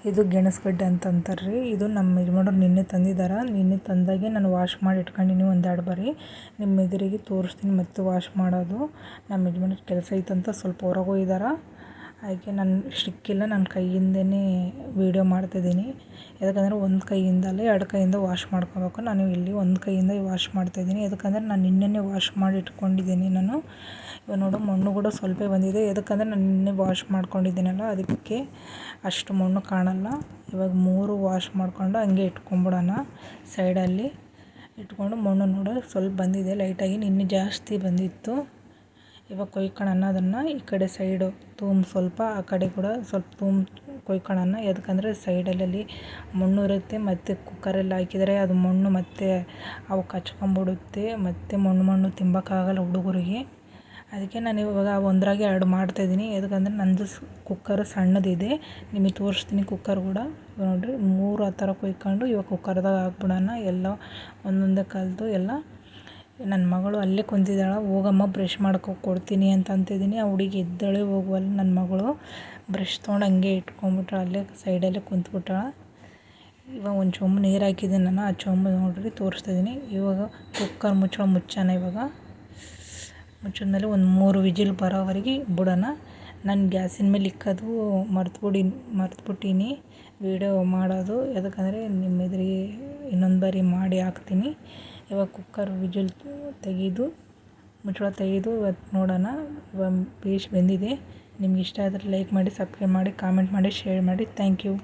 ಇದು ಗೆಣಸುಗಡ್ಡೆ ಅಂತ ಅಂತಾರೆ ರೀ. ಇದು ನಮ್ಮ ಯಜಮಾನ್ರು ನಿನ್ನೆ ತಂದಿದ್ದಾರೆ. ನಿನ್ನೆ ತಂದಾಗೆ ನಾನು ವಾಶ್ ಮಾಡಿ ಇಟ್ಕೊಂಡಿನಿ ಒಂದೆರಡು ಬಾರಿ. ನಿಮ್ಮ ಎದುರಿಗೆ ತೋರಿಸ್ತೀನಿ ಮತ್ತು ವಾಶ್ ಮಾಡೋದು. ನಮ್ಮ ಯಜಮಾನ್ರು ಕೆಲಸ ಐತಂತ ಸ್ವಲ್ಪ ಹೊರಗೆ ಹೋಗಿದ್ದಾರೆ. ಅದಕ್ಕೆ ನಾನು ಸಿಕ್ಕಿಲ್ಲ, ನನ್ನ ಕೈಯಿಂದನೇ ವೀಡಿಯೋ ಮಾಡ್ತಿದ್ದೀನಿ. ಯಾಕಂದರೆ ಒಂದು ಕೈಯಿಂದಲೇ ಎರಡು ಕೈಯಿಂದ ವಾಶ್ ಮಾಡ್ಕೋಬೇಕು. ನಾನು ಇಲ್ಲಿ ಒಂದು ಕೈಯಿಂದ ವಾಶ್ ಮಾಡ್ತಾಯಿದ್ದೀನಿ. ಯಾಕಂದರೆ ನಾನು ನಿನ್ನೆನೇ ವಾಶ್ ಮಾಡಿ ಇಟ್ಕೊಂಡಿದ್ದೀನಿ. ನಾನು ಇವಾಗ ನೋಡು ಮಣ್ಣು ಕೂಡ ಸ್ವಲ್ಪ ಬಂದಿದೆ. ಯಾಕಂದರೆ ನಾನು ನಿನ್ನೆ ವಾಶ್ ಮಾಡ್ಕೊಂಡಿದ್ದೀನಲ್ಲ, ಅದಕ್ಕೆ ಅಷ್ಟು ಮಣ್ಣು ಕಾಣಲ್ಲ. ಇವಾಗ 3 ವಾಶ್ ಮಾಡ್ಕೊಂಡು ಹಂಗೆ ಇಟ್ಕೊಂಬಿಡೋಣ. ಸೈಡಲ್ಲಿ ಇಟ್ಕೊಂಡು ಮಣ್ಣು ನೋಡು ಸ್ವಲ್ಪ ಬಂದಿದೆ ಲೈಟಾಗಿ, ನಿನ್ನೆ ಜಾಸ್ತಿ ಬಂದಿತ್ತು. ಇವಾಗ ಕೊಯ್ಕೊಳ್ಳೋಣ ಅದನ್ನು. ಈ ಕಡೆ ಸೈಡು ಸ್ವಲ್ಪ ಆ ಕಡೆ ಕೂಡ ಸ್ವಲ್ಪ ಕೊಯ್ಕೊಳ್ಳೋಣ. ಯಾಕಂದರೆ ಸೈಡಲ್ಲಿ ಮಣ್ಣು ಇರುತ್ತೆ, ಮತ್ತು ಕುಕ್ಕರಲ್ಲಿ ಹಾಕಿದರೆ ಅದು ಮಣ್ಣು ಮತ್ತು ಅವು ಕಚ್ಕೊಂಬಿಡುತ್ತೆ, ಮತ್ತು ಮಣ್ಣು ತಿಂಬೋಕ್ಕಾಗಲ್ಲ ಹುಡುಗರಿಗೆ. ಅದಕ್ಕೆ ನಾನು ಇವಾಗ ಒಂದರಾಗೆ 2 ಮಾಡ್ತಾಯಿದ್ದೀನಿ. ಯಾಕಂದರೆ ನಂದು ಕುಕ್ಕರ್ ಸಣ್ಣದಿದೆ. ನಿಮಗೆ ತೋರಿಸ್ತೀನಿ ಕುಕ್ಕರ್ ಕೂಡ. ನೋಡಿರಿ 3 ಆ ಥರ ಕೊಯ್ಕೊಂಡು ಇವಾಗ ಕುಕ್ಕರ್ದಾಗ ಹಾಕ್ಬಿಡೋಣ. ಎಲ್ಲ ಒಂದೊಂದೇ ಕಲಿತು ಎಲ್ಲ. ನನ್ನ ಮಗಳು ಅಲ್ಲೇ ಕುಂತಿದ್ದಾಳೆ. ಹೋಗಮ್ಮ ಬ್ರಷ್ ಕೊಡ್ತೀನಿ ಅಂತ ಅಂತಿದ್ದೀನಿ. ಆ ಹುಡುಗಿ ಎದ್ದಾಳೆ ಹೋಗುವಲ್ಲ ನನ್ನ ಮಗಳು. ಬ್ರಷ್ ತೊಗೊಂಡು ಹಂಗೆ ಇಟ್ಕೊಂಡ್ಬಿಟ್ರೆ ಅಲ್ಲೇ ಸೈಡಲ್ಲೇ ಕುಂತ್ಬಿಟ್ಟಾಳ. ಇವಾಗ ಒಂದು ಚೊಂಬು ನೀರು ಹಾಕಿದ್ದೀನಿ ನಾನು. ಆ ಚೊಂಬು ನೋಡಿರಿ ತೋರಿಸ್ತಾಯಿದ್ದೀನಿ. ಇವಾಗ ಕುಕ್ಕರ್ ಮುಚ್ಚೋಣ. ಇವಾಗ ಮುಚ್ಚಿದ್ಮೇಲೆ ಒಂದು 3 ವಿಜಿಲ್ ಬರೋವರೆಗೆ ಬಿಡೋಣ. ನಾನು ಗ್ಯಾಸಿನ ಮೇಲೆ ಇಕ್ಕೋದು ಮರ್ತ್ಬಿಟ್ಟೀನಿ ವೀಡಿಯೋ ಮಾಡೋದು. ಯಾಕಂದರೆ ನಿಮ್ಮ ಎದುರಿಗೆ ಇನ್ನೊಂದು ಬಾರಿ ಮಾಡಿ ಹಾಕ್ತೀನಿ. ಇವಾಗ ಕುಕ್ಕರ್ ವಿಜಿಲ್ ಮುಚ್ಚಳ ತೆಗೆದು ಇವತ್ತು ನೋಡೋಣ. ಇವಾಗ ಬೇಸ್ ಬೆಂದಿದೆ. ನಿಮ್ಗೆ ಇಷ್ಟ ಆದರೆ ಲೈಕ್ ಮಾಡಿ, ಸಬ್ಸ್ಕ್ರೈಬ್ ಮಾಡಿ, ಕಾಮೆಂಟ್ ಮಾಡಿ, ಶೇರ್ ಮಾಡಿ. Thank you.